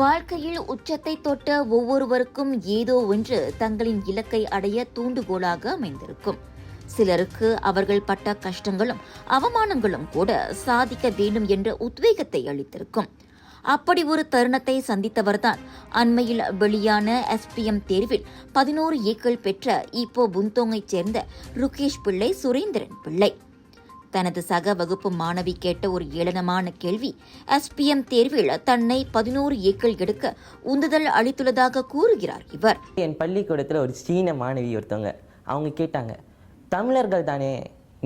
வாழ்க்கையில் உச்சத்தை தொட்ட ஒவ்வொருவருக்கும் ஏதோ ஒன்று தங்களின் இலக்கை அடைய தூண்டுகோலாக அமைந்திருக்கும். சிலருக்கு அவர்கள் பட்ட கஷ்டங்களும் அவமானங்களும் கூட சாதிக்க வேண்டும் என்ற உத்வேகத்தை அளித்திருக்கும். அப்படி ஒரு தருணத்தை சந்தித்தவர்தான் அண்மையில் வெளியான SPM தேர்வில் 11 ஏக்கள் பெற்ற இப்போ புந்தோங்கைச் சேர்ந்த ருகேஷ் பிள்ளை சுரேந்திரன் பிள்ளை. தனது சக வகுப்பு மாணவி கேட்ட ஒரு ஏளனமான கேள்வி SPM தேர்வில் தன்னை 11 ஏக்கள் எடுக்க உந்துதல் அளித்துள்ளதாக கூறுகிறார் இவர். என் பள்ளிக்கூடத்தில் ஒரு சீன மாணவி ஒருத்தவங்க அவங்க கேட்டாங்க, தமிழர்கள் தானே,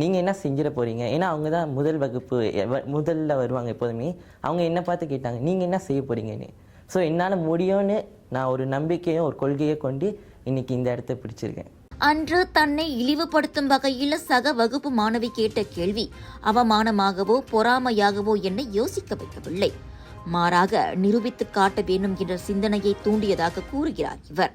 நீங்கள் என்ன செஞ்சிட போகிறீங்க? ஏன்னா அவங்க தான் முதல் வகுப்பு முதல்ல வருவாங்க எப்போதுமே. அவங்க என்ன பார்த்து கேட்டாங்க, நீங்கள் என்ன செய்ய போகிறீங்கன்னு. ஸோ என்னால் முடியும்னு நான் ஒரு நம்பிக்கையும் ஒரு கொள்கையை கொண்டு இன்னைக்கு இந்த இடத்த பிடிச்சிருக்கேன். அன்று தன்னை இழிவுபடுத்தும் வகையில் சக வகுப்பு மாணவி கேட்ட கேள்வி அவமானமாகவோ பொறாமையாகவோ என்னை யோசிக்க வைக்கவில்லை. மாறாக நிரூபித்து காட்ட வேண்டும் என்ற சிந்தனையை தூண்டியதாக கூறுகிறார் இவர்.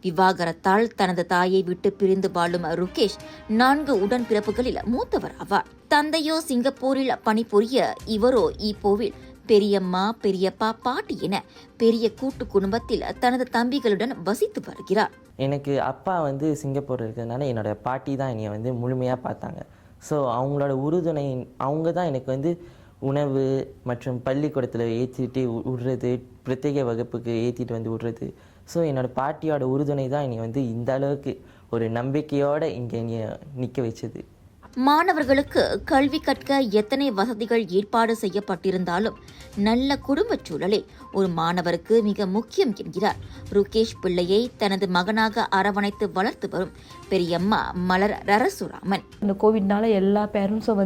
விவாகரத்தால் தனது தாயை விட்டு பிரிந்து வாழும் ருகேஷ் 4 உடன்பிறப்புகளில் மூத்தவர் ஆவார். தந்தையோ சிங்கப்பூரில் பணிபுரிய இவரோ இப்போவில் பெரியம்மா, பெரியப்பா, பாட்டி என பெரிய கூட்டு குடும்பத்தில் தனது தம்பிகளுடன் வசித்து வருகிறார். எனக்கு அப்பா சிங்கப்பூர் இருக்கிறதுனால என்னோட பாட்டி தான் என்னை முழுமையாக பார்த்தாங்க. ஸோ அவங்களோட உறுதுணை, அவங்க தான் எனக்கு உணவு மற்றும் பள்ளிக்கூடத்தில் ஏற்றிட்டு விடுறது, பிரத்யேக வகுப்புக்கு ஏற்றிட்டு விடுறது. ஸோ என்னோடய பாட்டியோட உறுதுணை தான் என்னை இந்த அளவுக்கு ஒரு நம்பிக்கையோடு இங்கே என்னை நிற்க வச்சது. மாணவர்களுக்கு கல்வி கற்க எத்தனை வசதிகள் ஏற்பாடு செய்யப்பட்டிருந்தாலும் நல்ல குடும்பச் சூழலே ஒரு மாணவருக்கு மிக முக்கியம் என்கிறார் ருகேஷ் பிள்ளையை தனது மகனாக அரவணைத்து வளர்த்து வரும் பெரியம்மா மலர் ரரசுராமன். இந்த கோவிட்னால எல்லா பேரண்ட்ஸும்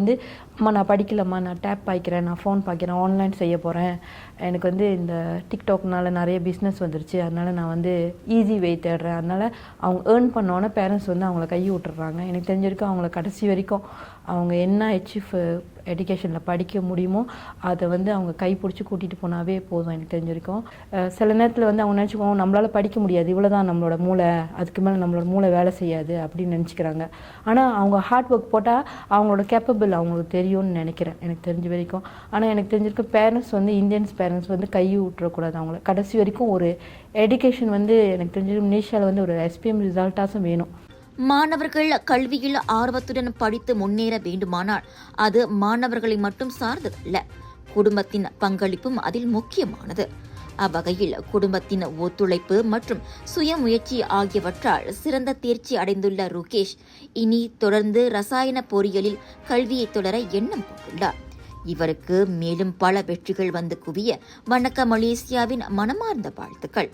அம்மா நான் படிக்கலம்மா, நான் டேப் பாய்க்கிறேன், நான் ஃபோன் பாய்க்கிறேன், ஆன்லைன் செய்ய போகிறேன், எனக்கு இந்த டிக்டாக்னால நிறைய பிஸ்னஸ் வந்துருச்சு, அதனால் நான் ஈஸி வே தேடுறேன், அதனால் அவங்க ஏர்ன் பண்ணோன்னே பேரண்ட்ஸ் அவங்கள கை விட்டுறாங்க. எனக்கு தெரிஞ்சிருக்கு அவங்கள கடைசி வரைக்கும் அவங்க என்ன அச்சீவ் எஜுகேஷனில் படிக்க முடியுமோ அதை அவங்க கைப்பிடிச்சி கூட்டிகிட்டு போனாவே போதும். எனக்கு தெரிஞ்சிருக்கும் சில நேரத்தில் அவங்க நினச்சிக்குவோம் நம்மளால் படிக்க முடியாது, இவ்வளோதான் நம்மளோட மூளை, அதுக்கு மேலே நம்மளோட மூளை வேலை செய்யாது அப்படின்னு நினச்சிக்கிறாங்க. ஆனால் அவங்க ஹார்ட் ஒர்க் போட்டால் அவங்களோட கேப்பபிள் அவங்களுக்கு தெரியும்னு நினைக்கிறேன் எனக்கு தெரிஞ்ச வரைக்கும். ஆனால் எனக்கு தெரிஞ்சிருக்க பேரண்ட்ஸ் இந்தியன்ஸ் பேரண்ட்ஸ் கை விட்டுறக்கூடாது. அவங்கள கடைசி வரைக்கும் ஒரு எஜுகேஷன் எனக்கு தெரிஞ்சிருக்கும் மலேசியாவில் ஒரு SPM ரிசல்ட்டாஸும் வேணும். மாணவர்கள் கல்வியில் ஆர்வத்துடன் படித்து முன்னேற வேண்டுமானால் அது மாணவர்களை மட்டும் சார்ந்ததல்ல, குடும்பத்தின் பங்களிப்பும் அதில் முக்கியமானது. அவ்வகையில் குடும்பத்தின் ஒத்துழைப்பு மற்றும் சுயமுயற்சி ஆகியவற்றால் சிறந்த தேர்ச்சி அடைந்துள்ள ருகேஷ் இனி தொடர்ந்து ரசாயன பொறியியலில் கல்வியை தொடர எண்ணம் கொண்டுள்ளார். இவருக்கு மேலும் பல வெற்றிகள் குவிய வணக்க மலேசியாவின் மனமார்ந்த வாழ்த்துக்கள்.